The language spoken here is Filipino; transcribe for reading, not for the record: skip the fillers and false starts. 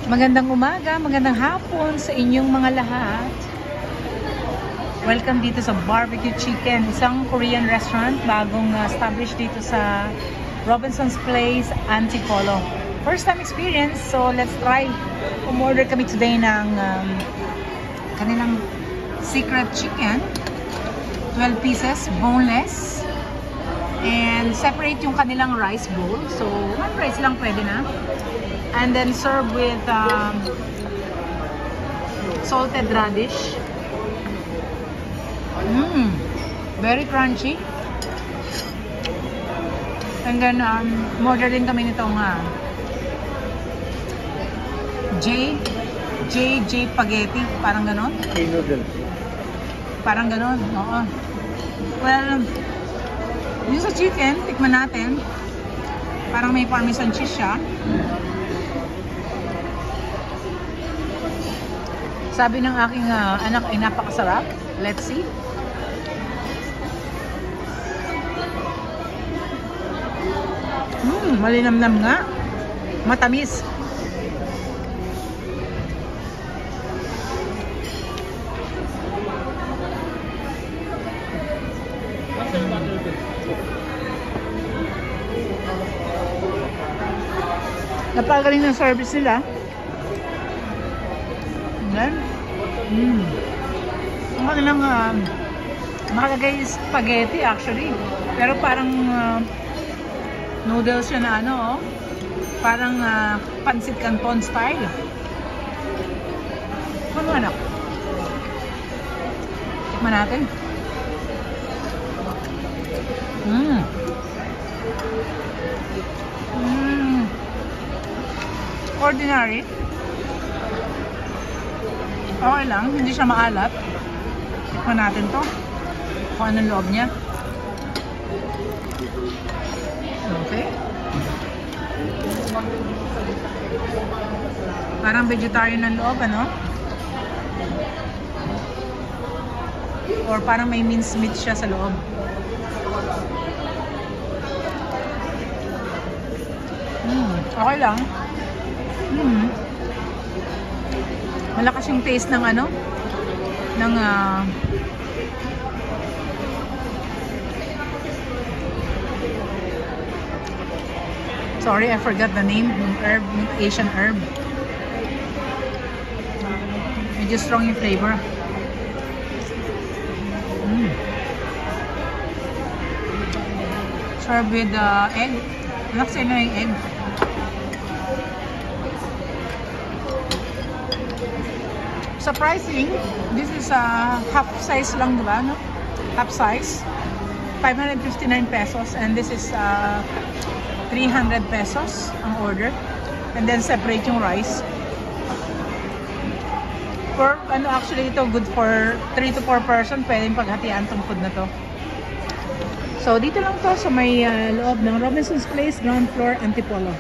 Magandang umaga, magandang hapon sa inyong mga lahat. Welcome dito sa Barbecue Chicken, isang Korean restaurant bagong established dito sa Robinson's Place, Antipolo. First time experience, so let's try. Umorder kami today ng kanilang secret chicken, 12 pieces, boneless. And separate yung kanilang rice bowl. So, one rice lang pwede na. And then serve with salted radish. Very crunchy. And then order din kami nitong JJ Spaghetti, parang ganon. Noodles. Parang ganon, oo. Well, yung sa chicken, tikman natin. Parang may parmesan cheese siya. Sabi ng aking anak ay napakasarap. Let's see. Malinamnam nga. Matamis. Napagaling ng service nila. Then, ang kanilang nakalagay spaghetti actually. Pero parang noodles siya na ano, parang pancit canton style. Ano anak? Tikman natin. Ordinary. Okay lang, hindi siya maalat. Tikman natin to. Kung anong loob niya. Okay. Parang vegetarian ang loob, ano? Or parang may minced meat siya sa loob. Okay lang. Malakas yung taste ng ano, ng sorry, I forgot the name ng herb, ng Asian herb. Medyo strong yung flavor. Serve with egg. Anak sa inyo yung egg. Surprising, this is half size lang, diba? No? Half size, 559 pesos, and this is 300 pesos ang order. And then separate yung rice. For ano, actually ito good for 3 to 4 person, pwedeng paghatian tong food na to. So dito lang to sa may loob ng Robinson's Place, ground floor, Antipolo.